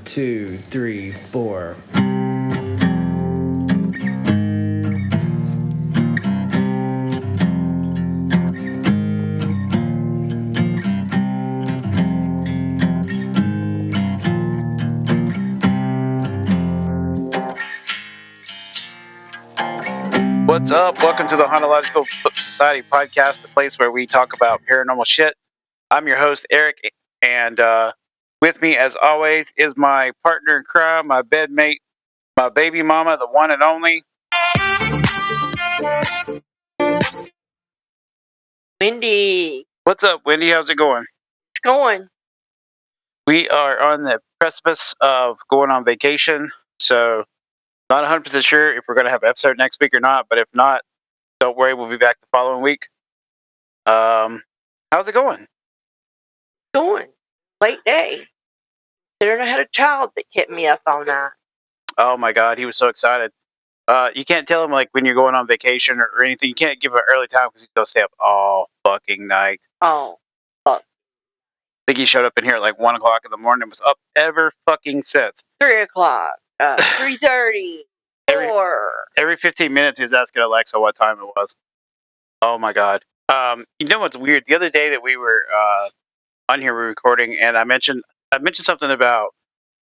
2, 3, 4. What's up? Welcome to the Hauntological Society podcast, the place where we talk about paranormal shit. I'm your host, Eric, and with me, as always, is my partner in crime, my bedmate, my baby mama, the one and only Wendy. What's up, Wendy? How's it going? It's going. We are on the precipice of going on vacation, so not 100% sure if we're going to have an episode next week or not, but if not, don't worry, we'll be back the following week. How's it going? Going. Late day. Considering I had a child that kept me up all night. Oh my God, he was so excited. You can't tell him like when you're going on vacation or anything. You can't give him an early time because he's gonna stay up all fucking night. Oh, fuck. I think he showed up in here at like 1 o'clock in the morning and was up ever fucking since. 3 o'clock. 3:30. 4. Every 15 minutes he was asking Alexa what time it was. Oh my God. You know what's weird? The other day that we were on here, we were recording, and I mentioned something about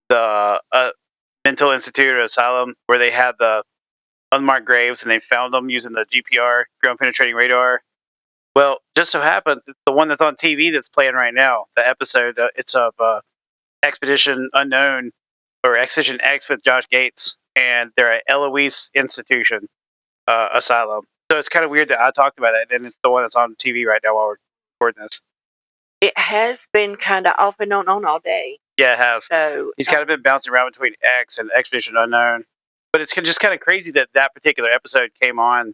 the mental institute or asylum where they had the unmarked graves and they found them using the GPR, ground penetrating radar. Well, just so happens it's the one that's on TV that's playing right now. The episode, it's of Expedition Unknown or Expedition X with Josh Gates, and they're at Eloise Institution Asylum. So it's kind of weird that I talked about it, and it's the one that's on TV right now while we're recording this. It has been kind of off and on all day. Yeah, it has. So he's kind of been bouncing around between X and Expedition Unknown. But it's just kind of crazy that that particular episode came on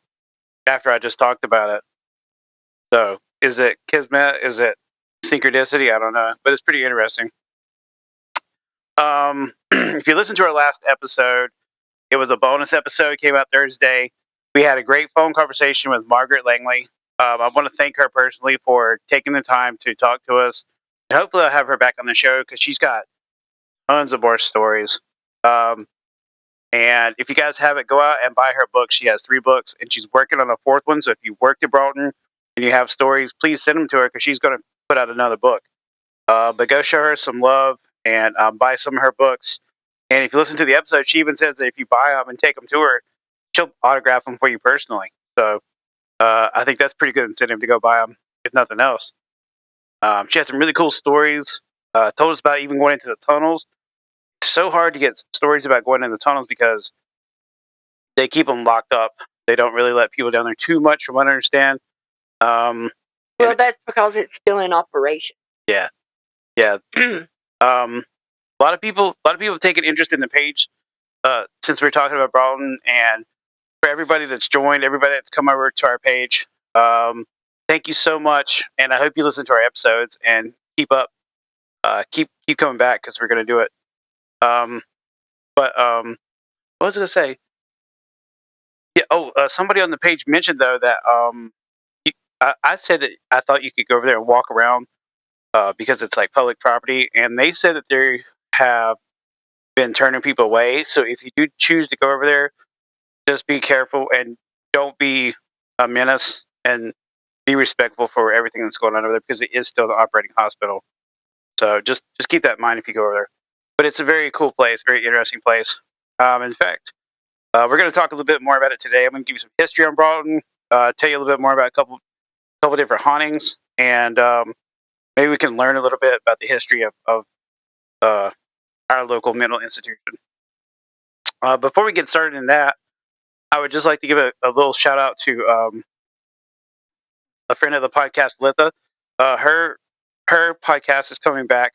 after I just talked about it. So, is it Kismet? Is it synchronicity? I don't know. But it's pretty interesting. If you listen to our last episode, it was a bonus episode. It came out Thursday. We had a great phone conversation with Margaret Langley. I want to thank her personally for taking the time to talk to us. And hopefully I'll have her back on the show because she's got tons of more stories. And if you guys haven't, go out and buy her book. She has 3 books, and she's working on a 4th one. So if you worked at Broughton and you have stories, please send them to her because she's going to put out another book. But go show her some love and buy some of her books. And if you listen to the episode, she even says that if you buy them and take them to her, she'll autograph them for you personally. So I think that's pretty good incentive to go buy them, if nothing else. She has some really cool stories. Told us about even going into the tunnels. It's so hard to get stories about going in the tunnels because they keep them locked up. They don't really let people down there too much, from what I understand. Well, that's because it's still in operation. Yeah. A lot of people take an interest in the page since we're talking about Broughton, and for everybody that's joined, everybody that's come over to our page, thank you so much, and I hope you listen to our episodes and keep up, keep coming back because we're going to do it. What was I going to say? Yeah. Somebody on the page mentioned though that I said that I thought you could go over there and walk around because it's like public property, and they said that they have been turning people away. So if you do choose to go over there, just be careful and don't be a menace and be respectful for everything that's going on over there because it is still the operating hospital. So just keep that in mind if you go over there. But it's a very cool place, very interesting place. In fact, we're going to talk a little bit more about it today. I'm going to give you some history on Broughton, tell you a little bit more about a couple different hauntings, and maybe we can learn a little bit about the history of our local mental institution. Before we get started in that, I would just like to give a little shout out to a friend of the podcast, Litha. Her podcast is coming back.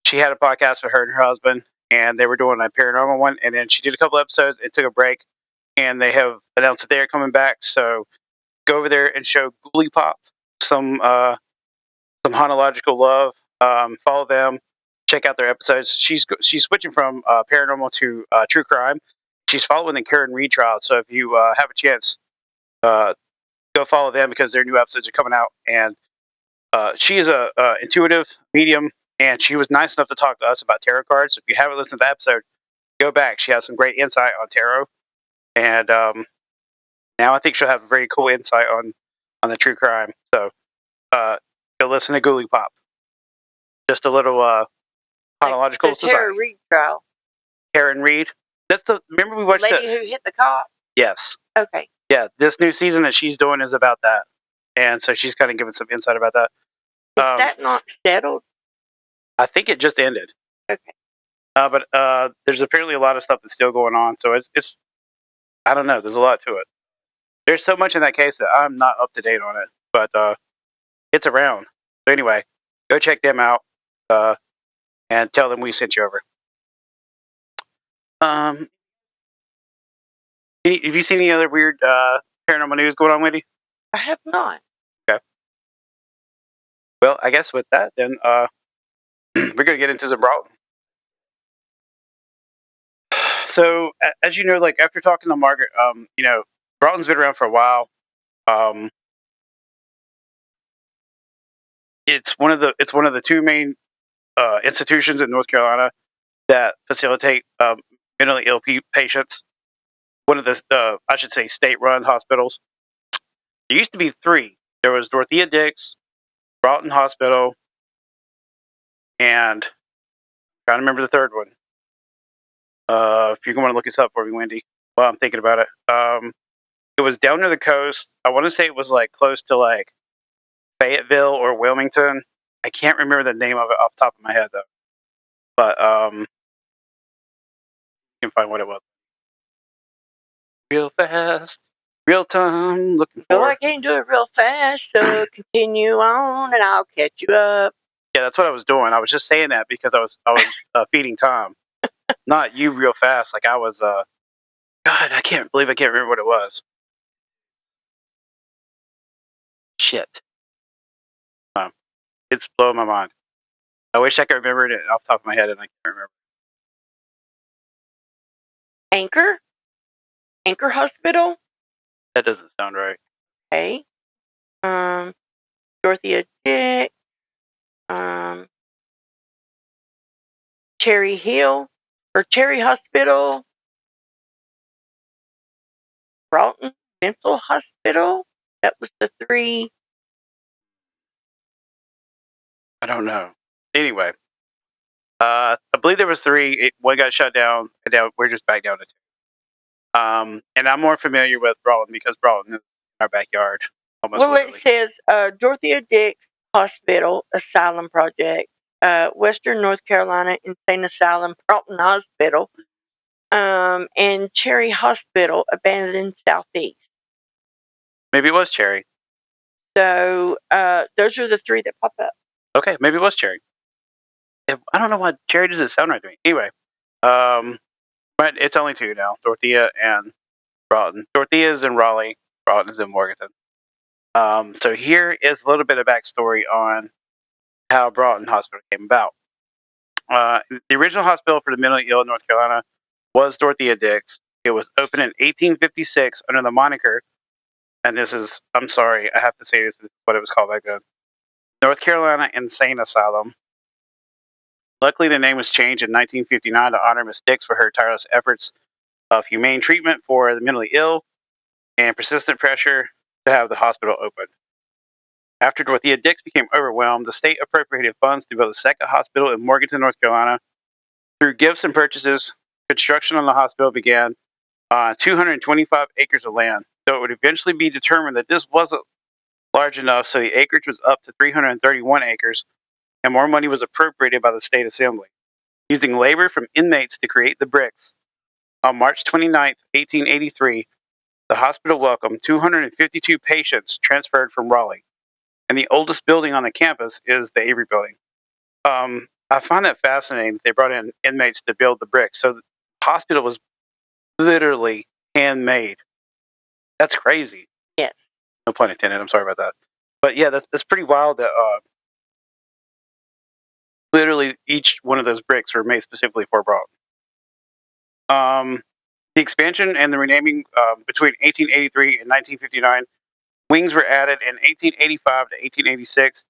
She had a podcast with her and her husband, and they were doing a paranormal one. And then she did a couple episodes and took a break, and they have announced that they are coming back. So go over there and show Ghoulie Pop some hauntological love. Follow them. Check out their episodes. She's switching from paranormal to true crime. She's following the Karen Reed trial. So if you have a chance, go follow them because their new episodes are coming out. And she is a intuitive medium, and she was nice enough to talk to us about tarot cards. So if you haven't listened to that episode, go back. She has some great insight on tarot, and now I think she'll have a very cool insight on the true crime. So go listen to Ghoulie Pop. Just a little chronological the Tara society. Reid trial. Karen Reed. Remember we The watched lady who hit the cop? Yes. Okay. Yeah, this new season that she's doing is about that. And so she's kind of giving some insight about that. Is that not settled? I think it just ended. Okay. But there's apparently a lot of stuff that's still going on. So it's I don't know. There's a lot to it. There's so much in that case that I'm not up to date on it. But it's around. So anyway, go check them out and tell them we sent you over. Have you seen any other weird paranormal news going on, Wendy? I have not. Okay. Well, I guess with that, then we're going to get into some Broughton. So, as you know, like after talking to Margaret, Broughton's been around for a while. It's one of the two main institutions in North Carolina that facilitate mentally ill patients. One of the I should say state-run hospitals. There used to be three. There was Dorothea Dix, Broughton Hospital, and I'm trying to remember the third one. If you're going to look this up for me, Wendy, while I'm thinking about it. It was down near the coast. I want to say it was like close to like Fayetteville or Wilmington. I can't remember the name of it off the top of my head though. But you can find what it was. Real fast, real time, looking for. Well, I can't do it real fast, so continue on, and I'll catch you up. Yeah, that's what I was doing. I was just saying that because I was feeding time, not you real fast. Like I was. God, I can't believe I can't remember what it was. Shit. It's blowing my mind. I wish I could remember it off the top of my head, and I can't remember. Anchor Hospital. That doesn't sound right. Okay. Dorothea Dick. Cherry Hill or Cherry Hospital. Broughton Mental Hospital. That was the three. I don't know. Anyway, I believe there was three. One got shut down, and now we're just back down to two. And I'm more familiar with Broughton because Broughton is our backyard. It says Dorothea Dix Hospital Asylum Project, Western North Carolina Insane Asylum, Broughton Hospital, and Cherry Hospital, abandoned Southeast. Maybe it was Cherry. So those are the three that pop up. Okay, maybe it was Cherry. I don't know why Cherry doesn't sound right to me. Anyway, but it's only two now, Dorothea and Broughton. Dorothea is in Raleigh, Broughton is in Morganton. So here is a little bit of backstory on how Broughton Hospital came about. The original hospital for the mentally ill in North Carolina was Dorothea Dix. It was opened in 1856 under the moniker, and this is, I'm sorry, I have to say this, but this is what it was called back then, North Carolina Insane Asylum. Luckily, the name was changed in 1959 to honor Miss Dix for her tireless efforts of humane treatment for the mentally ill and persistent pressure to have the hospital open. After Dorothea Dix became overwhelmed, the state appropriated funds to build a second hospital in Morganton, North Carolina. Through gifts and purchases, construction on the hospital began on 225 acres of land, though it would eventually be determined that this wasn't large enough, so the acreage was up to 331 acres, and more money was appropriated by the state assembly, using labor from inmates to create the bricks. On March 29, 1883, the hospital welcomed 252 patients transferred from Raleigh, and the oldest building on the campus is the Avery Building. I find that fascinating that they brought in inmates to build the bricks. So the hospital was literally handmade. That's crazy. Yes. No pun intended. I'm sorry about that. But yeah, that's pretty wild that literally each one of those bricks were made specifically for Broughton. The expansion and the renaming between 1883 and 1959, wings were added in 1885 to 1886,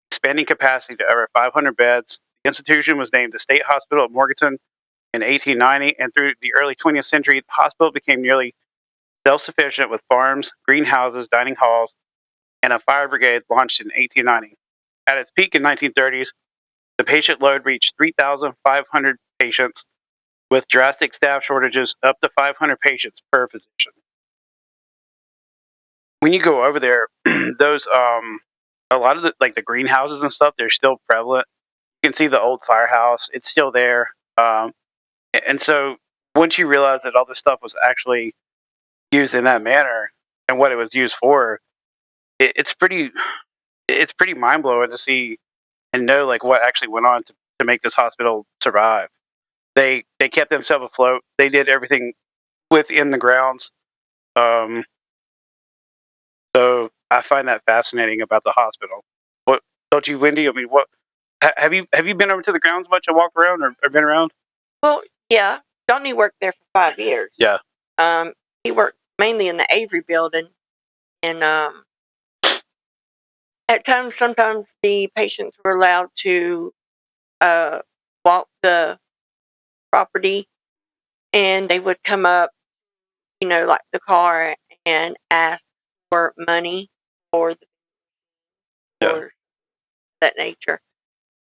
expanding capacity to over 500 beds. The institution was named the State Hospital of Morganton in 1890, and through the early 20th century, the hospital became nearly self-sufficient with farms, greenhouses, dining halls, and a fire brigade launched in 1890. At its peak in 1930s, the patient load reached 3,500 patients, with drastic staff shortages up to 500 patients per physician. When you go over there, those a lot of the greenhouses and stuff, they're still prevalent. You can see the old firehouse; it's still there. And so once you realize that all this stuff was actually used in that manner and what it was used for, it's pretty mind blowing to see and know like what actually went on to make this hospital survive. They kept themselves afloat. They did everything within the grounds. Um, so I find that fascinating about the hospital. What don't you, Wendy? I mean, what have you been over to the grounds much and walked around or been around? Well, yeah, Johnny worked there for 5 years. Yeah, He worked mainly in the Avery building, and at times, sometimes the patients were allowed to walk the property, and they would come up, like the car, and ask for money or yeah, or that nature.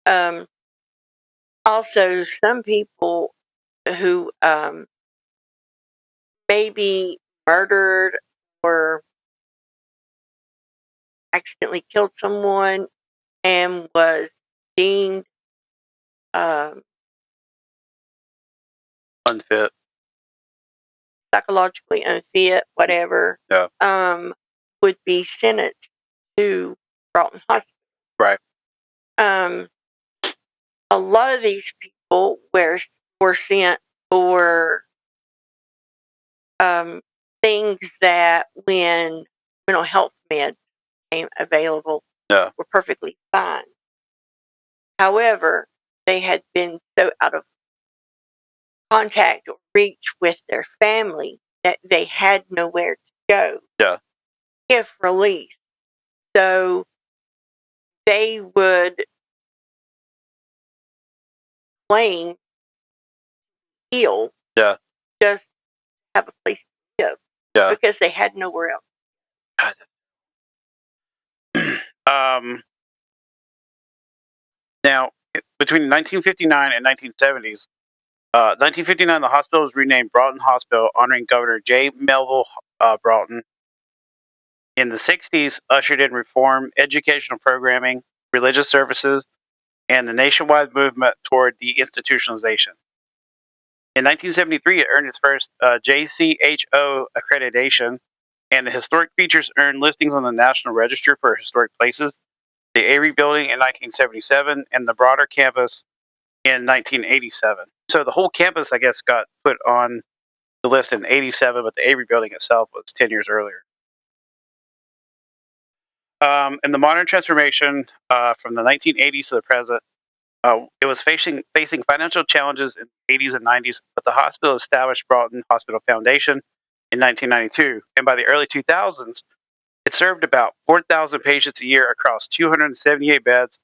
Um, Also, some people who maybe murdered or accidentally killed someone and was deemed um, unfit. psychologically unfit, whatever, Yeah, would be sentenced to Broughton Hospital. right. Um, a lot of these people were sent for things that, when mental health meds became available, Yeah, were perfectly fine. However, they had been so out of contact or reach with their family that they had nowhere to go yeah, if released. So they would claim heal yeah, just to have a place to live yeah. because they had nowhere else. um, Now, between 1959 and 1970s, 1959, the hospital was renamed Broughton Hospital, honoring Governor J. Melville Broughton. In the 60s, ushered in reform, educational programming, religious services, and the nationwide movement toward deinstitutionalization. In 1973, it earned its first JCHO accreditation, and the historic features earned listings on the National Register for Historic Places, the Avery Building in 1977, and the broader campus in 1987. So the whole campus, I guess, got put on the list in 87, but the Avery Building itself was 10 years earlier. And the modern transformation from the 1980s to the present, it was facing financial challenges in the 80s and 90s, but the hospital established Broughton Hospital Foundation in 1992. And by the early 2000s, it served about 4,000 patients a year across 278 beds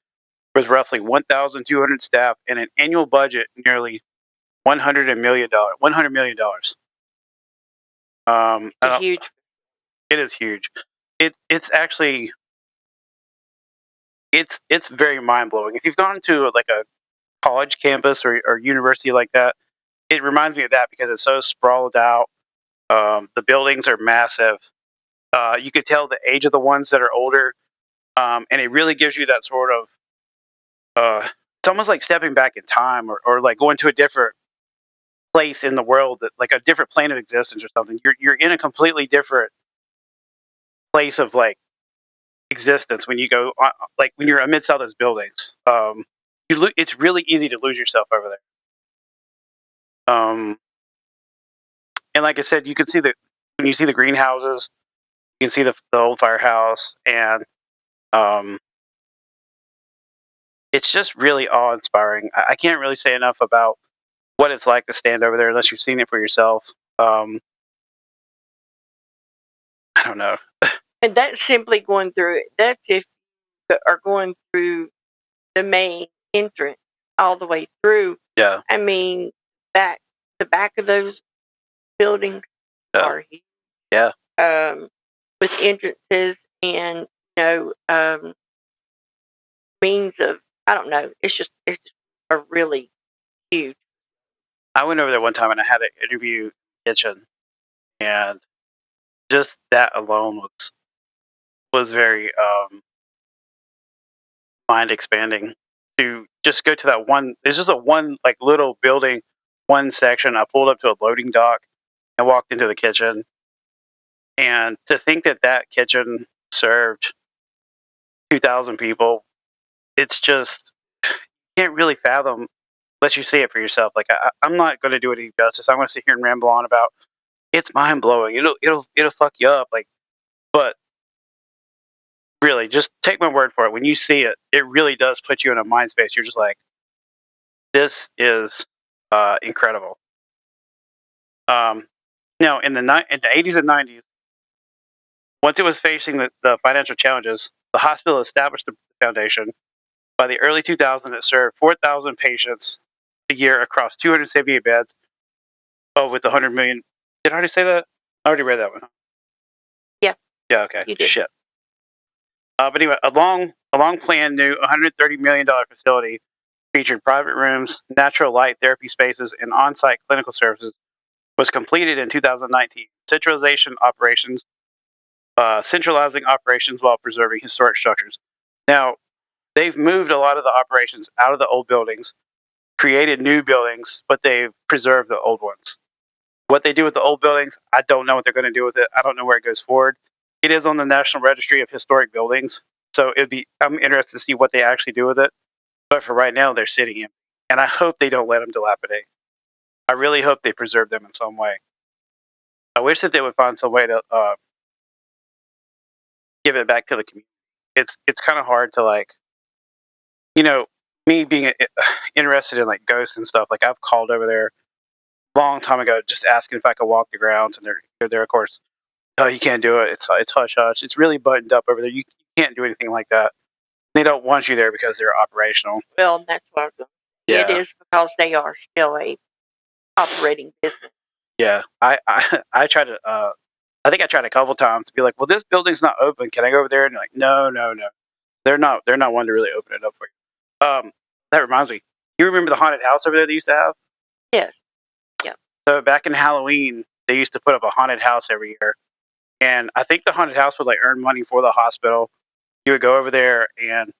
with roughly 1,200 staff and an annual budget nearly $100 million. It's huge. It is huge. It's actually it's very mind blowing. If you've gone to like a college campus or university like that, it reminds me of that because it's so sprawled out. The buildings are massive. You could tell the age of the ones that are older, and it really gives you that sort of. It's almost like stepping back in time, or like going to a different place in the world, that like a different plane of existence or something. You're in a completely different place of like existence when you go like when you're amidst all those buildings. It's really easy to lose yourself over there. And like I said, you can see the when you see the greenhouses, you can see the old firehouse, and um, it's just really awe inspiring. I can't really say enough about what it's like to stand over there unless you've seen it for yourself. I don't know. And that's simply going through it. That's if you are going through the main entrance. all the way through. Yeah. I mean, the back of those buildings Yeah. are huge, Yeah. with entrances and means of, I don't know. It's just a really huge. I went over there one time and I had an interview kitchen, and just that alone was very mind expanding. To just go to that one, there's just a one like little building, one section. I pulled up to a loading dock and walked into the kitchen, and to think that that kitchen served 2,000 people, it's just can't really fathom unless you see it for yourself. Like I'm not going to do it any justice. I'm going to sit here and ramble on about. It's mind blowing. It'll fuck you up. Like, but really, just take my word for it. When you see it, it really does put you in a mind space. You're just like, this is incredible. Now, in the 80s and 90s, once it was facing the financial challenges, the hospital established the foundation. By the early 2000s, it served 4,000 patients a year across 278 beds. Oh, with the 100 million. Did I already say that? I already read that one. Huh? Yeah. Yeah. Okay. You did. Shit. But anyway, a long planned new $130 million facility featured private rooms, natural light therapy spaces, and on-site clinical services was completed in 2019. Centralizing operations while preserving historic structures. Now, they've moved a lot of the operations out of the old buildings, created new buildings, but they've preserved the old ones. What they do with the old buildings, I don't know what they're going to do with it. I don't know where it goes forward. It is on the National Registry of Historic Buildings, so I'm interested to see what they actually do with it. But for right now, they're sitting in, and I hope they don't let them dilapidate. I really hope they preserve them in some way. I wish that they would find some way to give it back to the community. It's kind of hard to like, you know, me being interested in like ghosts and stuff. Like I've called over there a long time ago, just asking if I could walk the grounds, and they're there, of course. Oh, you can't do it. It's hush hush. It's really buttoned up over there. You can't do anything like that. They don't want you there because they're operational. Well, that's what it Yeah. is, because they are still a operating business. Yeah. I tried to. I think I tried a couple times to be like, well, this building's not open. Can I go over there? And you're like, no, no, no. They're not. They're not one to really open it up for you. That reminds me. You remember the haunted house over there they used to have? Yes. Yeah. So back in Halloween, they used to put up a haunted house every year, and I think the haunted house would like earn money for the hospital. You would go over there, and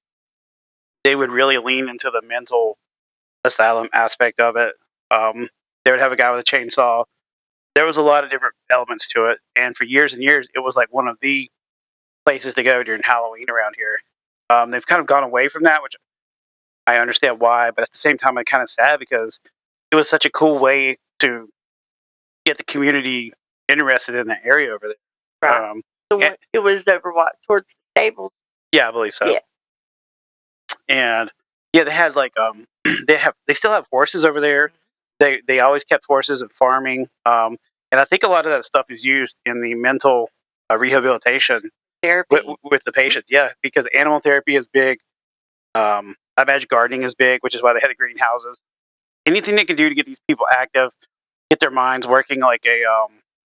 they would really lean into the mental asylum aspect of it. They would have a guy with a chainsaw. There was a lot of different elements to it, and for years and years, it was like one of the places to go during Halloween around here. They've kind of gone away from that, which I understand why, but at the same time, I'm kind of sad because it was such a cool way to get the community interested in the area over there. Right. It was over towards the stables. Yeah, I believe so. Yeah. And yeah, they had like they still have horses over there. They always kept horses and farming. And I think a lot of that stuff is used in the mental rehabilitation Therapy with the patients. Yeah, because animal therapy is big. I imagine gardening is big, which is why they had the greenhouses. Anything they can do to get these people active, get their minds working like a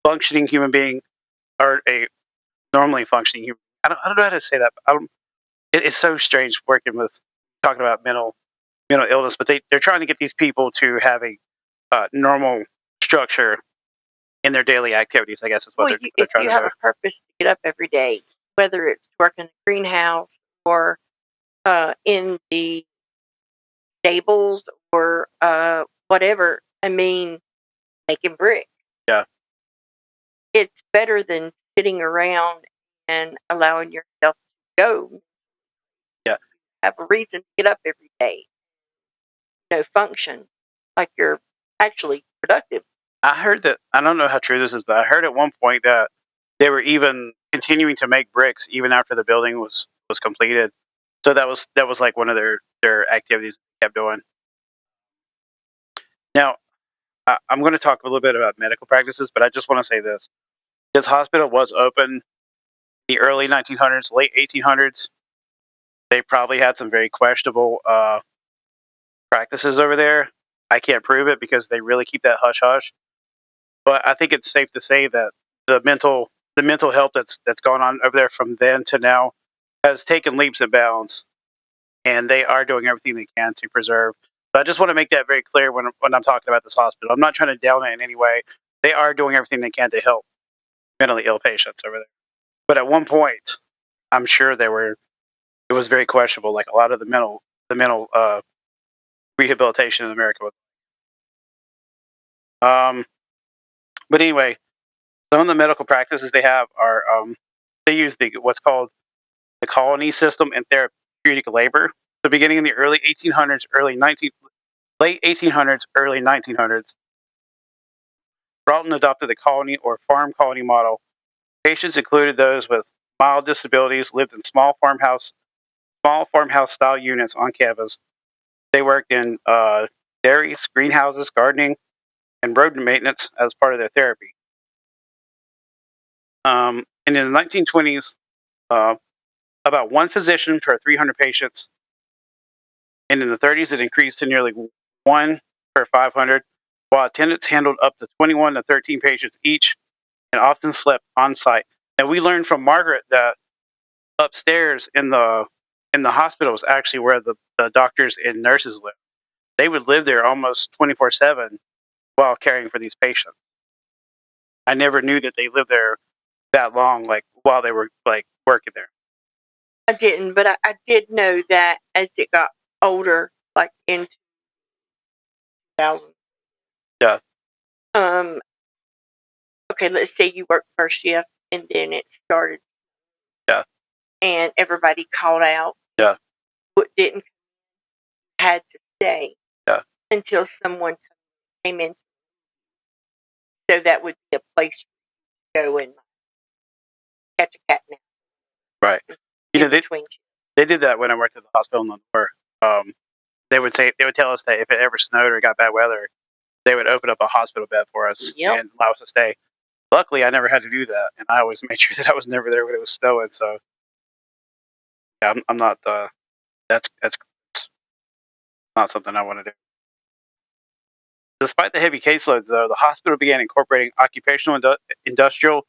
functioning human being or a normally functioning human. I don't know how to say that. It's so strange working with talking about mental illness, but they're trying to get these people to have a normal structure in their daily activities. I guess is what they're trying to do. If you have a purpose to get up every day, whether it's working in the greenhouse or in the stables or whatever, I mean, making bricks. Yeah. It's better than sitting around and allowing yourself to go. Yeah. Have a reason to get up every day. Function like you're actually productive. I heard that, I don't know how true this is, but I heard at one point that they were even continuing to make bricks even after the building was completed. So that was like one of their activities they kept doing. Now, I'm going to talk a little bit about medical practices, but I just want to say this. This hospital was open in the early 1900s, late 1800s. They probably had some very questionable practices over there. I can't prove it because they really keep that hush hush. But I think it's safe to say that the mental health that's gone on over there from then to now has taken leaps and bounds, and they are doing everything they can to preserve. So I just want to make that very clear when I'm talking about this hospital. I'm not trying to down it in any way. They are doing everything they can to help mentally ill patients over there. But at one point, I'm sure it was very questionable. Like a lot of the mental rehabilitation in America was. Um, but anyway, some of the medical practices they have are they use what's called the colony system in therapeutic labor. So beginning in the early 1800s, late 1800s, early 1900s, Broughton adopted the colony or farm colony model. Patients included those with mild disabilities lived in small farmhouse style units on campus. They worked in dairies, greenhouses, gardening, and rodent maintenance as part of their therapy. And in the 1920s, uh, about one physician per 300 patients. And in the 30s, it increased to nearly one per 500, while attendants handled up to 21 to 13 patients each and often slept on site. And we learned from Margaret that upstairs in the hospital was actually where the doctors and nurses lived. They would live there almost 24/7 while caring for these patients. I never knew that they lived there that long, like while they were like working there. I didn't, but I did know that as it got older, like into 2000, Yeah, um, okay, let's say you worked first shift and then it started yeah, and everybody called out. yeah, What didn't had to stay yeah. until someone came in. So that would be a place to go and catch a cat nap Right. You know, in between. they did that when I worked at the hospital in the north. Um, they would tell us that if it ever snowed or got bad weather, they would open up a hospital bed for us Yep. and allow us to stay. Luckily, I never had to do that, and I always made sure that I was never there when it was snowing. So yeah, I'm not. That's not something I want to do. Despite the heavy caseloads, though, the hospital began incorporating occupational, industrial,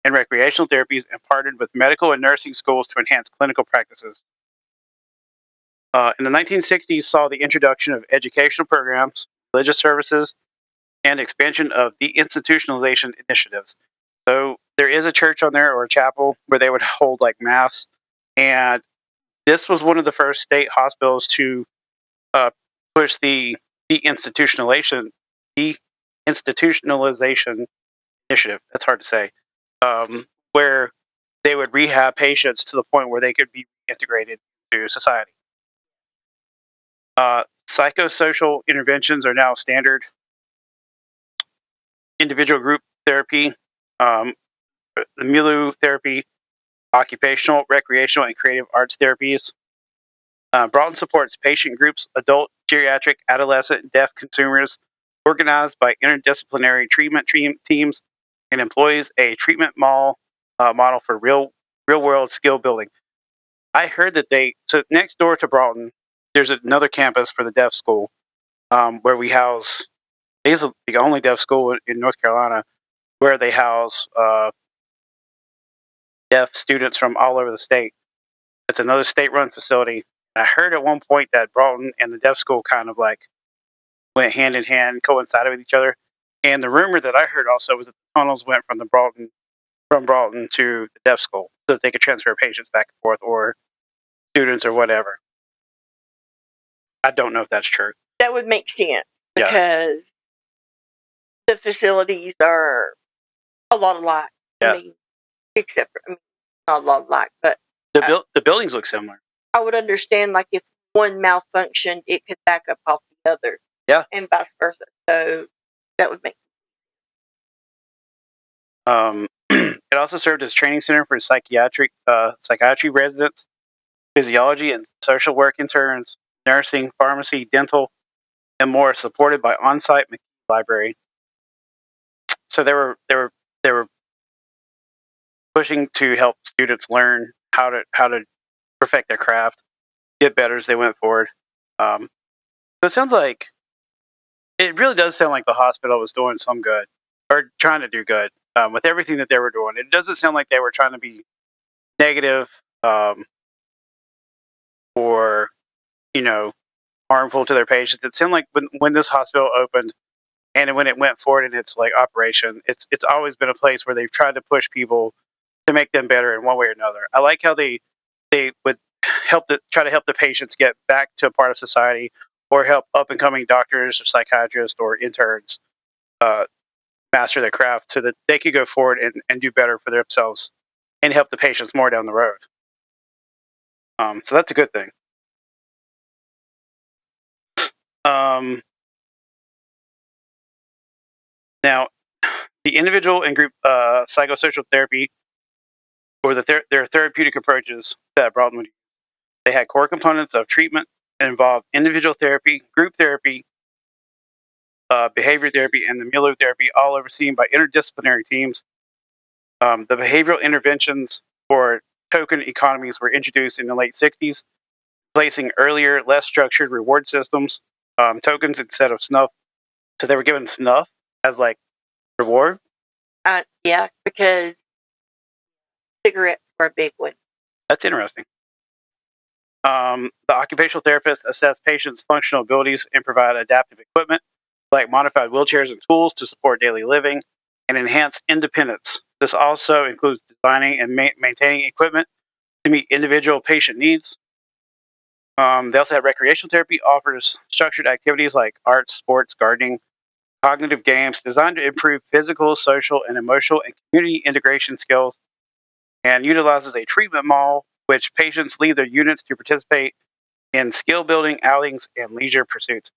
and recreational therapies and partnered with medical and nursing schools to enhance clinical practices. In the 1960s, saw the introduction of educational programs, religious services, and expansion of deinstitutionalization initiatives. So there is a church on there or a chapel where they would hold like mass, and this was one of the first state hospitals to uh, push the deinstitutionalization deinstitutionalization initiative. That's hard to say. Where they would rehab patients to the point where they could be integrated to society. Psychosocial interventions are now standard. Individual group therapy, um, the milieu therapy, occupational, recreational, and creative arts therapies. Broughton supports patient groups, adult, geriatric, adolescent, deaf consumers, organized by interdisciplinary treatment teams, and employs a treatment model for real world skill building. I heard that so next door to Broughton, there's another campus for the deaf school where we house. It's the only deaf school in North Carolina where they house deaf students from all over the state. It's another state-run facility. I heard at one point that Broughton and the deaf school kind of like went hand in hand, coincided with each other. And the rumor that I heard also was that the tunnels went from Broughton to the deaf school so that they could transfer patients back and forth or students or whatever. I don't know if that's true. That would make sense Yeah. because the facilities are a lot alike. Yeah. I mean, except for, not a lot alike, but The buildings look similar. I would understand like if one malfunctioned, it could back up off the other. Yeah. And vice versa. So that would make It also served as training center for psychiatry residents, physiology and social work interns, nursing, pharmacy, dental, and more, supported by on-site library. So they were pushing to help students learn how to perfect their craft, get better as they went forward. So it sounds like it really does sound like the hospital was doing some good or trying to do good with everything that they were doing. It doesn't sound like they were trying to be negative um, or you know harmful to their patients. It sounded like when this hospital opened and when it went forward in its like operation, it's always been a place where they've tried to push people to make them better in one way or another. I like how they would try to help the patients get back to a part of society or help up and coming doctors or psychiatrists or interns uh, master their craft so that they could go forward and do better for themselves and help the patients more down the road. So that's a good thing. Um, Now, the individual and group psychosocial therapy or their therapeutic approaches that Broughton would use. They had core components of treatment that involved individual therapy, group therapy, behavior therapy, and the Miller therapy, all overseen by interdisciplinary teams. The behavioral interventions for token economies were introduced in the late 60s, placing earlier, less structured reward systems, tokens instead of snuff. So they were given snuff as like reward. Yeah, because cigarettes were a big one. That's interesting. The occupational therapist assess patients' functional abilities and provide adaptive equipment like modified wheelchairs and tools to support daily living and enhance independence. This also includes designing and maintaining equipment to meet individual patient needs. They also have recreational therapy, offers structured activities like arts, sports, gardening, cognitive games designed to improve physical, social, and emotional and community integration skills, and utilizes a treatment mall which patients leave their units to participate in skill building outings and leisure pursuits.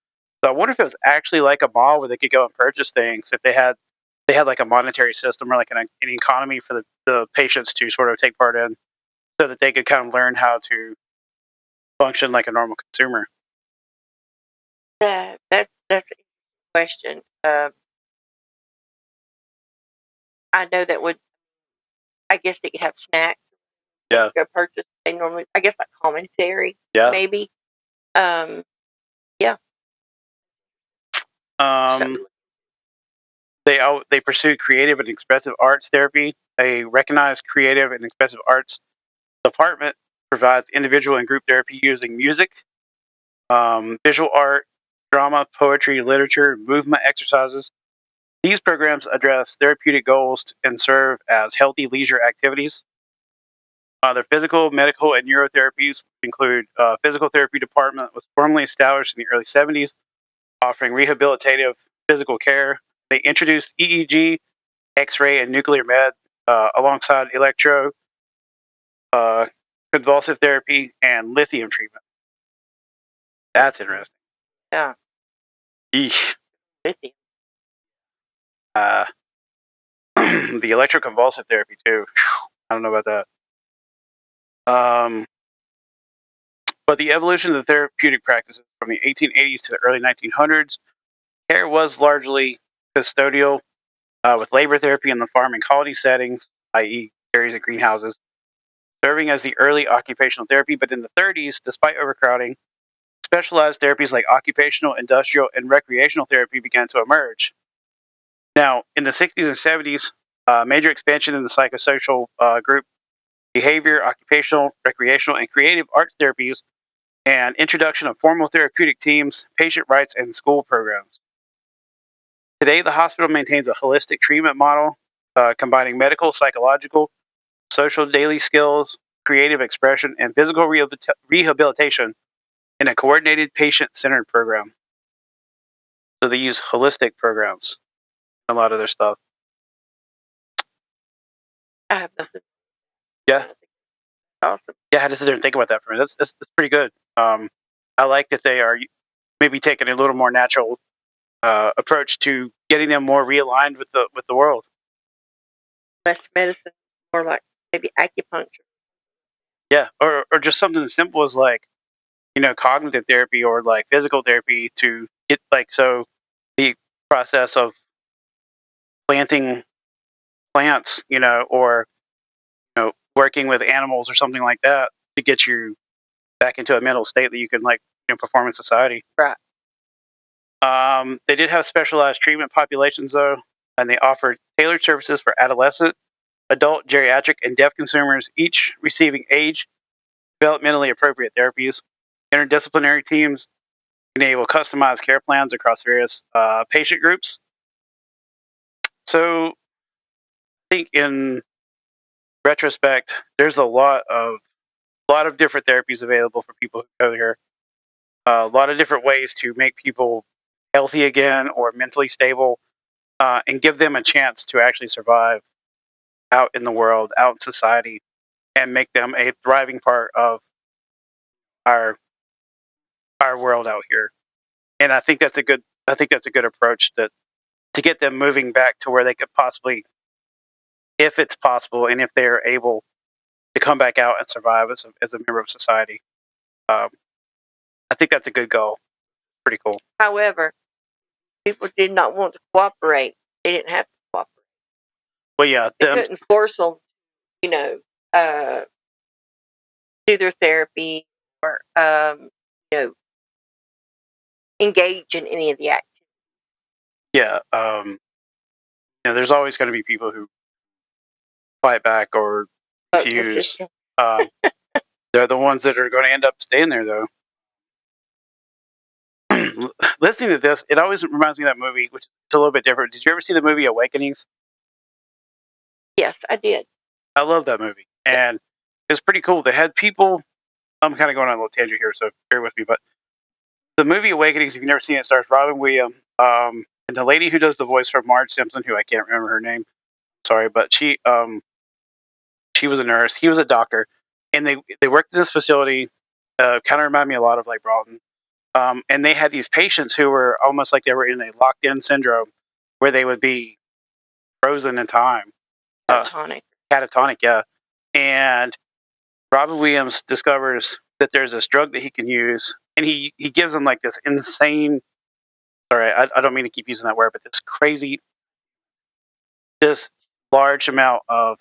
So I wonder if it was actually like a mall where they could go and purchase things if they had like a monetary system or like an economy for the patients to sort of take part in so that they could kind of learn how to function like a normal consumer. That's a question. I know that would. I guess they could have snacks. Yeah. Go purchase. They normally. I guess like commentary. Yeah. Maybe. Yeah. Um, So, they pursue creative and expressive arts therapy. A recognized creative and expressive arts department provides individual and group therapy using music, visual art, drama, poetry, literature, movement exercises. These programs address therapeutic goals and serve as healthy leisure activities. Their physical, medical, and neurotherapies include physical therapy department was formally established in the early 70s, offering rehabilitative physical care. They introduced EEG, X-ray, and nuclear med alongside electro uh, convulsive therapy and lithium treatment. That's interesting. yeah. Eesh. Lithium. Uh, the electroconvulsive therapy too. I don't know about that. But the evolution of the therapeutic practices from the 1880s to the early 1900s, care was largely custodial, with labor therapy in the farm and colony settings, i.e., areas of greenhouses, serving as the early occupational therapy. But in the 30s, despite overcrowding, specialized therapies like occupational, industrial, and recreational therapy began to emerge. Now, in the 60s and 70s, major expansion in the psychosocial group behavior, occupational, recreational, and creative arts therapies, and introduction of formal therapeutic teams, patient rights, and school programs. Today, the hospital maintains a holistic treatment model combining medical, psychological, social daily skills, creative expression, and physical rehabilitation in a coordinated patient centered program. So they use holistic programs in a lot of their stuff. I have nothing. Yeah. Awesome. Yeah, I had to sit there and think about that for me. That's pretty good. I like that they are maybe taking a little more natural approach to getting them more realigned with the world. Less medicine, more like maybe acupuncture. Yeah, or just something as simple as like cognitive therapy or like physical therapy to get like so the process of planting plants, or working with animals or something like that to get you back into a mental state that you can like perform in society. Right. They did have specialized treatment populations, though, and they offered tailored services for adolescent, adult, geriatric, and deaf consumers, each receiving age developmentally appropriate therapies. Interdisciplinary teams enable customized care plans across various patient groups. So, I think in retrospect, there's a lot of different therapies available for people who go here. A lot of different ways to make people healthy again or mentally stable, and give them a chance to actually survive out in the world, out in society, and make them a thriving part of our our world out here. And I think that's a good approach to get them moving back to where they could possibly, if it's possible, and if they are able to come back out and survive as a member of society. Um, I think that's a good goal. Pretty cool. However, people did not want to cooperate. They didn't have to cooperate. Well, yeah, They couldn't force them, you know, do their therapy or, you know, engage in any of the activities. yeah. There's always going to be people who fight back or But the refuse. system. They're the ones that are going to end up staying there, though. Listening to this, it always reminds me of that movie, which is a little bit different. Did you ever see the movie Awakenings? Yes, I did. I love that movie, and it's pretty cool. They had people. I'm kind of going on a little tangent here, so bear with me. But the movie Awakenings, if you've never seen it, stars Robin Williams, and the lady who does the voice for Marge Simpson, who I can't remember her name. Sorry, but she was a nurse. He was a doctor, and they worked in this facility. Kind of remind me a lot of like Broughton. And they had these patients who were almost like they were in a locked-in syndrome, where they would be frozen in time. Catatonic, yeah. And Robin Williams discovers that there's this drug that he can use, and he gives them like this insane. Sorry, I don't mean to keep using that word, but this large amount of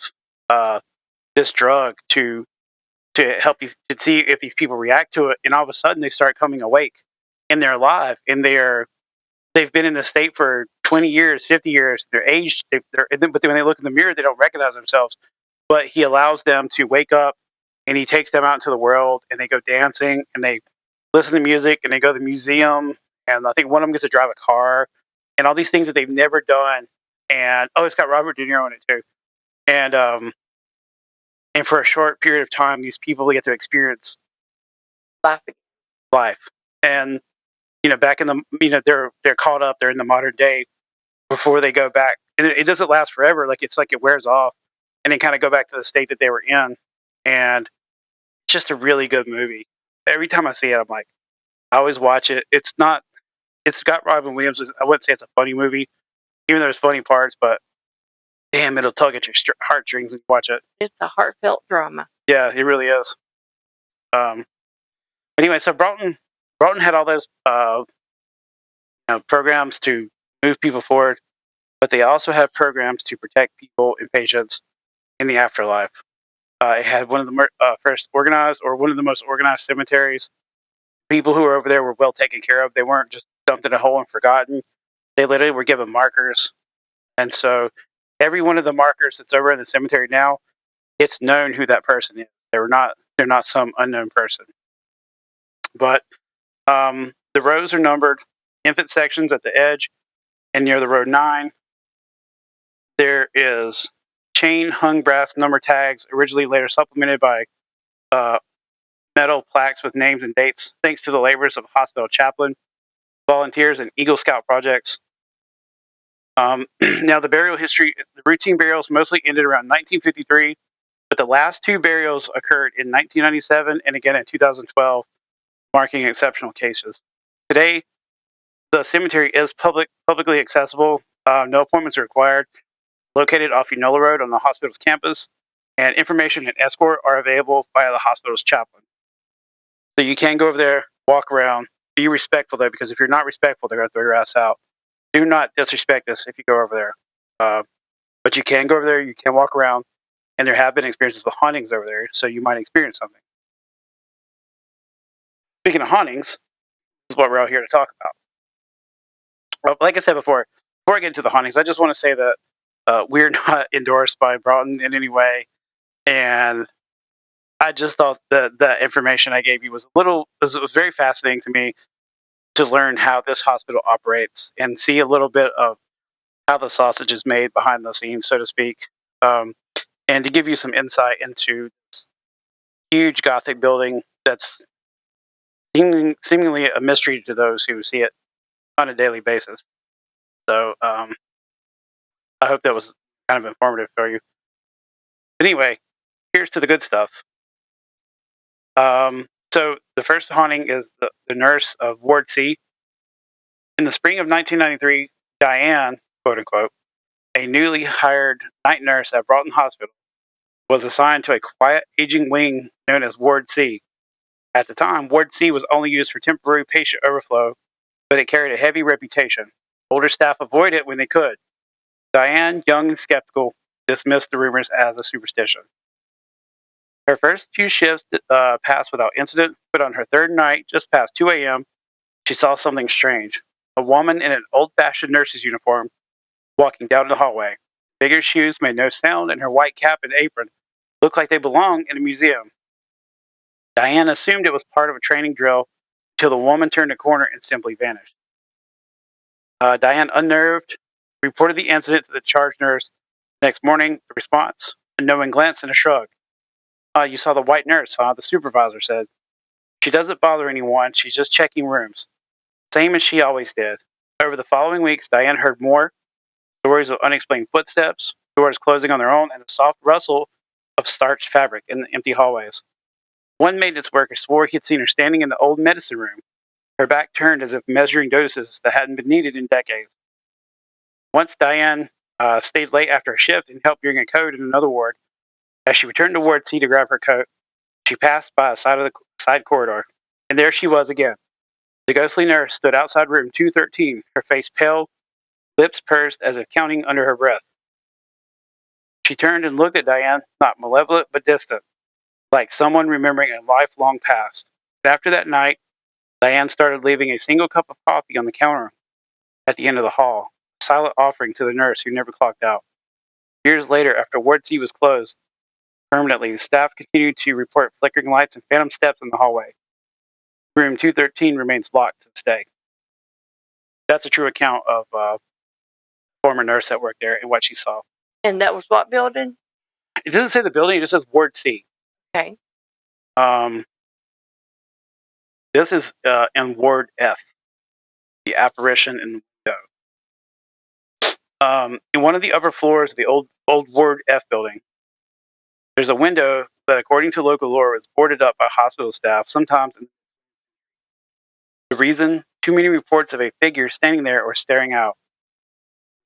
this drug to help to see if these people react to it, and all of a sudden they start coming awake, and they're alive, and they've been in this state for 20 years, 50 years. They're aged, but when they look in the mirror, they don't recognize themselves. But he allows them to wake up, and he takes them out into the world, and they go dancing, and they listen to music, and they go to the museum, and I think one of them gets to drive a car, and all these things that they've never done. And it's got Robert De Niro in it too. And for a short period of time, these people get to experience life. And back in they're caught up. They're in the modern day before they go back, and it doesn't last forever. Like it's like it wears off, and they kind of go back to the state that they were in. And it's just a really good movie. Every time I see it, I'm like, I always watch it. It's got Robin Williams. I wouldn't say it's a funny movie, even though there's funny parts, but damn, it'll tug at your heartstrings when you watch it. It's a heartfelt drama. Yeah, it really is. Anyway, so Broughton had all those programs to move people forward, but they also have programs to protect people and patients in the afterlife. It had one of the first organized, or one of the most organized cemeteries. People who were over there were well taken care of. They weren't just dumped in a hole and forgotten. They literally were given markers. And so every one of the markers that's over in the cemetery now, it's known who that person is. They're not some unknown person. But the rows are numbered. Infant sections at the edge, and near the row 9, there is chain hung brass number tags, originally later supplemented by metal plaques with names and dates, thanks to the labors of hospital chaplain, volunteers, and Eagle Scout projects. Now, the burial history, the routine burials mostly ended around 1953, but the last 2 burials occurred in 1997 and again in 2012, marking exceptional cases. Today, the cemetery is publicly accessible. No appointments are required. Located off Enola Road on the hospital's campus, and information and escort are available via the hospital's chaplain. So you can go over there, walk around. Be respectful, though, because if you're not respectful, they're going to throw your ass out. Do not disrespect us if you go over there. But you can go over there, you can walk around, and there have been experiences with hauntings over there, so you might experience something. Speaking of hauntings, this is what we're out here to talk about. Well, like I said before I get into the hauntings, I just want to say that we're not endorsed by Broughton in any way, and I just thought that the information I gave you was was very fascinating to me to learn how this hospital operates and see a little bit of how the sausage is made behind the scenes, so to speak, um, and to give you some insight into this huge Gothic building that's seemingly a mystery to those who see it on a daily basis. So I hope that was kind of informative for you. Anyway, here's to the good stuff. So the first haunting is the nurse of Ward C. In the spring of 1993, Diane, quote unquote, a newly hired night nurse at Broughton Hospital, was assigned to a quiet, aging wing known as Ward C. At the time, Ward C was only used for temporary patient overflow, but it carried a heavy reputation. Older staff avoided it when they could. Diane, young and skeptical, dismissed the rumors as a superstition. Her first few shifts passed without incident, but on her third night, just past 2 a.m., she saw something strange. A woman in an old fashioned nurse's uniform walking down the hallway. Bigger shoes made no sound, and her white cap and apron looked like they belonged in a museum. Diane assumed it was part of a training drill until the woman turned a corner and simply vanished. Diane, unnerved, reported the incident to the charge nurse. Next morning, the response, a knowing glance and a shrug. You saw the white nurse, huh? The supervisor said. She doesn't bother anyone. She's just checking rooms. Same as she always did. Over the following weeks, Diane heard more stories of unexplained footsteps, doors closing on their own, and the soft rustle of starched fabric in the empty hallways. One maintenance worker swore he had seen her standing in the old medicine room, her back turned as if measuring doses that hadn't been needed in decades. Once Diane stayed late after a shift and helped bring a coat in another ward. As she returned to Ward C to grab her coat, she passed by a side corridor, and there she was again. The ghostly nurse stood outside room 213, her face pale, lips pursed as if counting under her breath. She turned and looked at Diane, not malevolent but distant, like someone remembering a lifelong past. But after that night, Diane started leaving a single cup of coffee on the counter at the end of the hall, a silent offering to the nurse who never clocked out. Years later, after Ward C was closed permanently, the staff continued to report flickering lights and phantom steps in the hallway. Room 213 remains locked to this day. That's a true account of a former nurse that worked there and what she saw. And that was what building? It doesn't say the building, it just says Ward C. Okay. This is in Ward F, the apparition in the window. In one of the upper floors of the old Ward F building, there's a window that, according to local lore, was boarded up by hospital staff, sometimes. The reason? Too many reports of a figure standing there or staring out.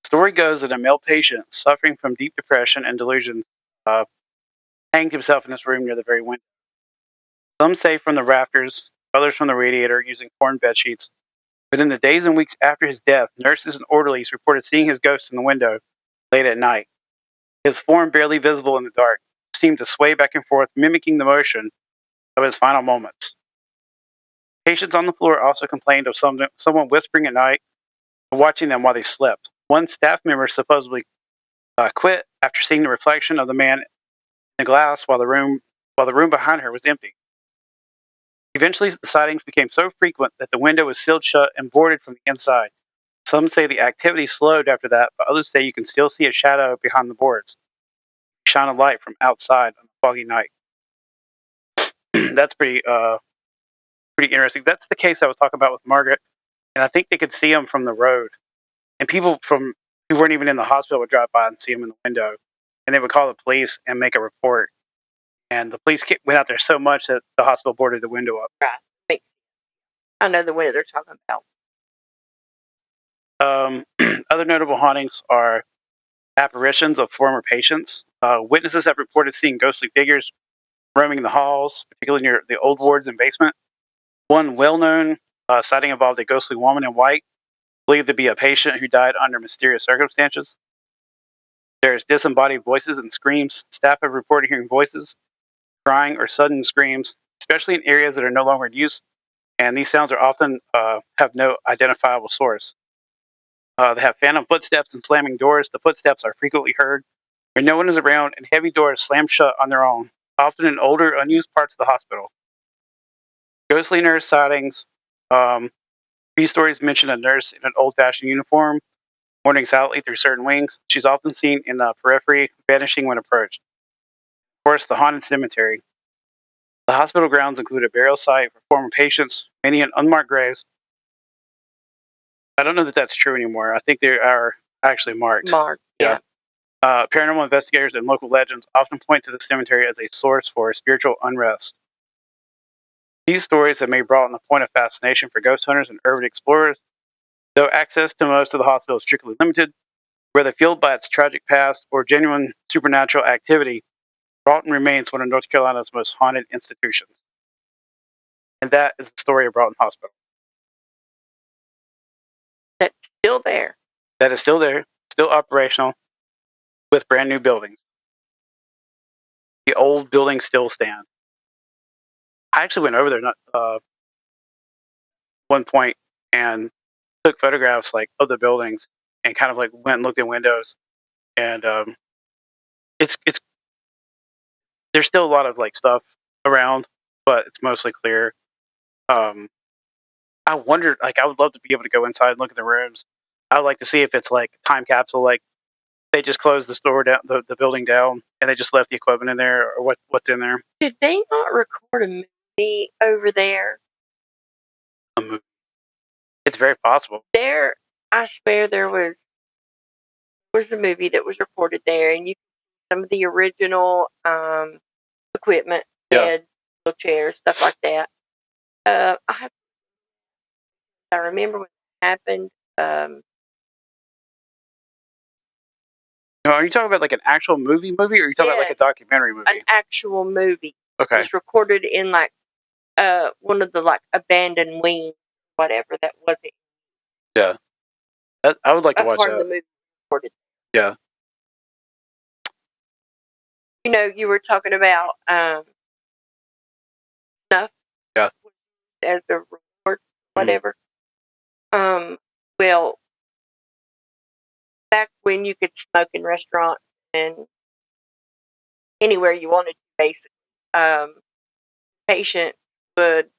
The story goes that a male patient suffering from deep depression and delusions hanged himself in this room near the very window. Some say from the rafters, others from the radiator using torn bed sheets. But in the days and weeks after his death, nurses and orderlies reported seeing his ghost in the window late at night. His form, barely visible in the dark, seemed to sway back and forth, mimicking the motion of his final moments. Patients on the floor also complained of someone whispering at night and watching them while they slept. One staff member supposedly quit after seeing the reflection of the man in the glass while the room behind her was empty. Eventually, the sightings became so frequent that the window was sealed shut and boarded from the inside. Some say the activity slowed after that, but others say you can still see a shadow behind the boards. Shine a light from outside on a foggy night. That's pretty interesting. That's the case I was talking about with Margaret, and I think they could see him from the road. And people who weren't even in the hospital would drive by and see him in the window, and they would call the police and make a report. And the police went out there so much that the hospital boarded the window up. Right. I know the window they're talking about. Other notable hauntings are apparitions of former patients. Witnesses have reported seeing ghostly figures roaming the halls, particularly near the old wards and basement. One well-known sighting involved a ghostly woman in white, believed to be a patient who died under mysterious circumstances. There's disembodied voices and screams. Staff have reported hearing voices, crying, or sudden screams, especially in areas that are no longer in use, and these sounds are often have no identifiable source. They have phantom footsteps and slamming doors. The footsteps are frequently heard when no one is around, and heavy doors slam shut on their own, often in older, unused parts of the hospital. Ghostly nurse sightings. These stories mention a nurse in an old-fashioned uniform, wandering silently through certain wings. She's often seen in the periphery, vanishing when approached. Of course, the haunted cemetery. The hospital grounds include a burial site for former patients, many in unmarked graves. I don't know that that's true anymore. I think they are actually marked. Mark. Yeah. Paranormal investigators and local legends often point to the cemetery as a source for spiritual unrest. These stories have made Broughton a point of fascination for ghost hunters and urban explorers, though access to most of the hospital is strictly limited. Whether fueled by its tragic past or genuine supernatural activity, Broughton remains one of North Carolina's most haunted institutions. And that is the story of Broughton Hospital. That's still there. That is still there, still operational, with brand new buildings. The old buildings still stand. I actually went over there one point and took photographs of the buildings and kind of went and looked in windows, and it's there's still a lot of stuff around, but it's mostly clear. I wondered, I would love to be able to go inside and look at the rooms. I would like to see if it's like time capsule, they just closed the store down, the building down, and they just left the equipment in there, or what's in there. Did they not record a movie over there? A movie. It's very possible. There, I swear there was a movie that was recorded there, and you some of the original equipment, bed, wheelchairs, stuff like that. I remember when it happened. Are you talking about an actual movie, or are you talking about a documentary movie? An actual movie. Okay. It was recorded in one of the abandoned wings, whatever that wasn't. Yeah. I would like to watch part that. of the movie recorded. Yeah. You were talking about snuff. Yeah. As a reward, whatever. Well, back when you could smoke in restaurants and anywhere you wanted to, basically, patient would,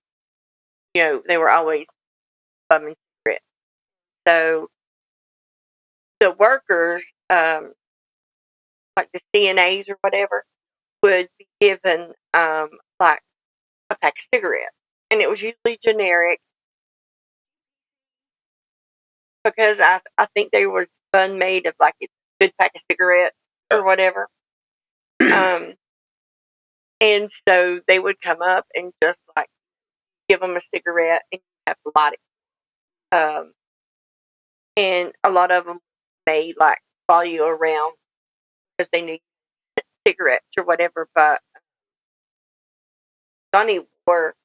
they were always bumming cigarettes. So the workers, like the CNAs or whatever, would be given a pack of cigarettes, and it was usually generic because I think they were fun made of a good pack of cigarettes or whatever. And so they would come up and just give them a cigarette and you have to light it. And a lot of them may follow you around because they need cigarettes or whatever. But Johnny wore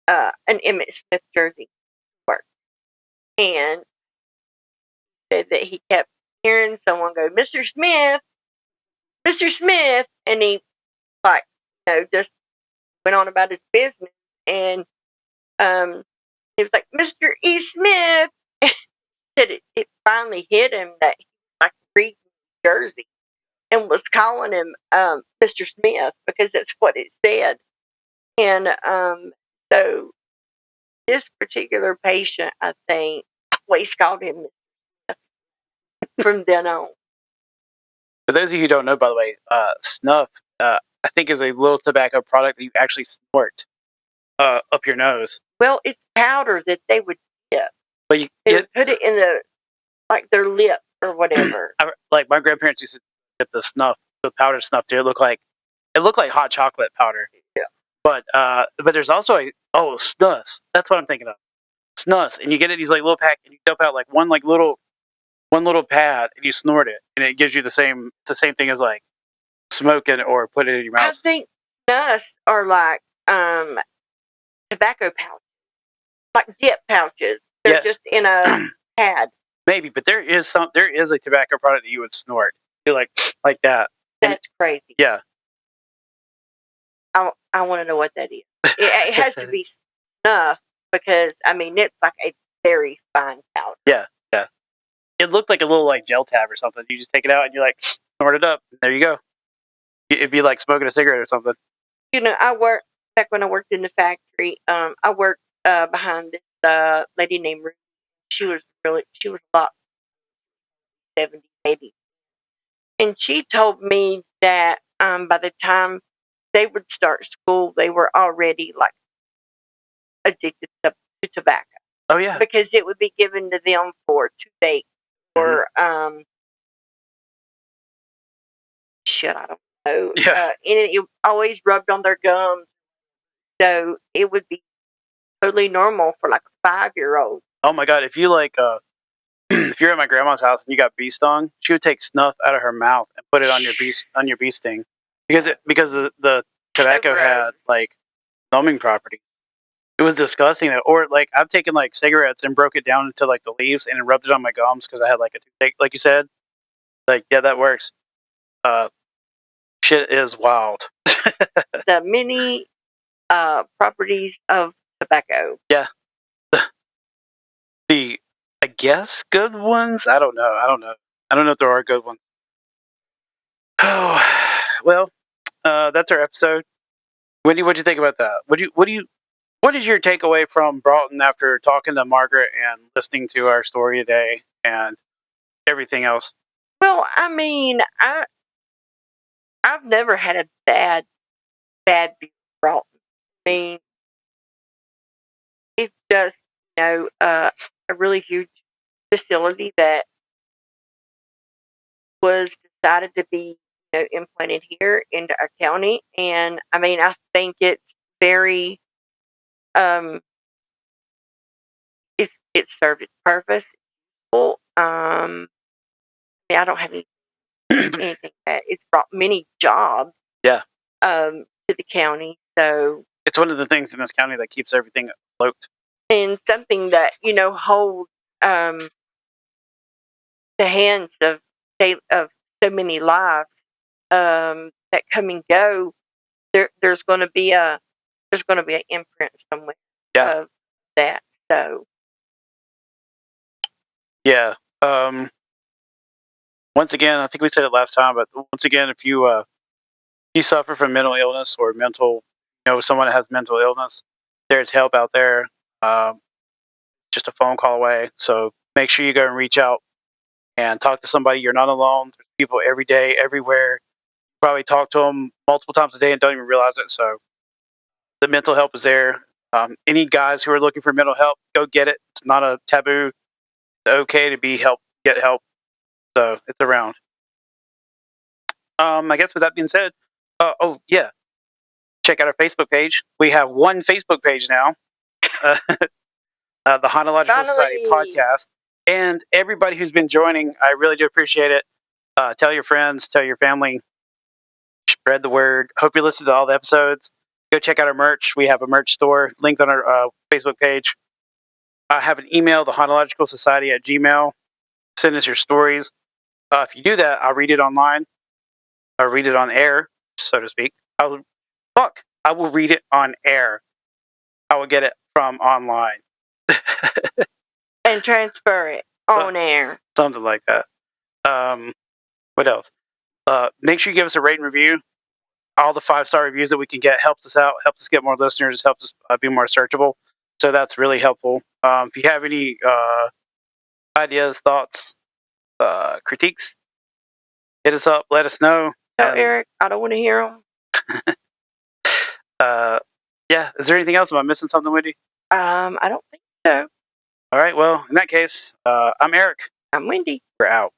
an Emmett Smith jersey to work, and said that he kept hearing someone go, "Mr. Smith, Mr. Smith," and he just went on about his business, and he was like, "Mr. E. Smith." Said it finally hit him that he was reading Jersey and was calling him Mr. Smith because that's what it said. And so this particular patient, I think, always called him Mr. Smith from then on. For those of you who don't know, by the way, snuff, I think, is a little tobacco product that you actually snort up your nose. Well, it's powder that they would dip. But they would put it in their lip or whatever. My grandparents used to dip the powder snuff too. It looked like hot chocolate powder. Yeah. But there's also snus. That's what I'm thinking of. Snus, and you get it these little pack, and you dump out one little pad, and you snort it, and it gives you the same. It's the same thing as smoking or put it in your mouth. I think snus are tobacco pouches, dip pouches. They're just in a pad. Maybe, but there is a tobacco product that you would snort. You're like that. That's crazy. Yeah. I want to know what that is. It has to be snuff because it's a very fine powder. Yeah. it looked like a little like gel tab or something. You just take it out and you like snort it up. There you go. It'd be like smoking a cigarette or something. I worked back when I worked in the factory. I worked behind this lady named Ruth. She was a lot 70s, 80s. And she told me that by the time they would start school, they were already like addicted to tobacco. Oh yeah, because it would be given to them for toothache or shit, I don't know. Yeah. And it always rubbed on their gums, so it would be totally normal for like a 5-year-old. Oh my god, if you like, if you're at my grandma's house and you got bee stung, she would take snuff out of her mouth and put it on your bee sting because the tobacco had like numbing property. It was disgusting. Or like I've taken like cigarettes and broke it down into like the leaves and rubbed it on my gums because I had like a toothache, like you said. Like yeah, that works. Shit is wild. The many properties of tobacco. Yeah. The I guess good ones. I don't know. I don't know if there are good ones. Oh well, that's our episode. Wendy, what'd you think about that? What is your takeaway from Broughton after talking to Margaret and listening to our story today and everything else? Well, I mean, I've never had a bad beer brought. I mean, it's just a really huge facility that was decided to be implanted here into our county, and I mean, I think it's very it served its purpose. Well, I don't have anything that it's brought many jobs. Yeah. To the county, so it's one of the things in this county that keeps everything afloat. And something that holds the hands of so many lives that come and go. There's going to be an imprint somewhere of that. So yeah. Once again, I think we said it last time, but once again, if you suffer from mental illness or someone that has mental illness, there's help out there. Just a phone call away. So make sure you go and reach out and talk to somebody. You're not alone. There's people every day, everywhere. Probably talk to them multiple times a day and don't even realize it. So the mental help is there. Any guys who are looking for mental help, go get it. It's not a taboo. It's okay to get help. So it's around. I guess with that being said, check out our Facebook page. We have one Facebook page now, the Honological Society podcast. And everybody who's been joining, I really do appreciate it. Tell your friends, tell your family, spread the word. Hope you listen to all the episodes. Go check out our merch. We have a merch store linked on our Facebook page. I have an email, the Honological Society at Gmail. Send us your stories. If you do that, I'll read it online. I'll read it on air, so to speak. I will read it on air. I will get it from online. And transfer it on air. Something like that. What else? Make sure you give us a rate and review. All the 5-star reviews that we can get helps us out, helps us get more listeners, helps us be more searchable. So that's really helpful. If you have any ideas, thoughts, critiques, hit us up. Let us know. No, Eric, I don't want to hear them. Yeah. Is there anything else? Am I missing something, Wendy? I don't think so. All right. Well, in that case, I'm Eric. I'm Wendy. We're out.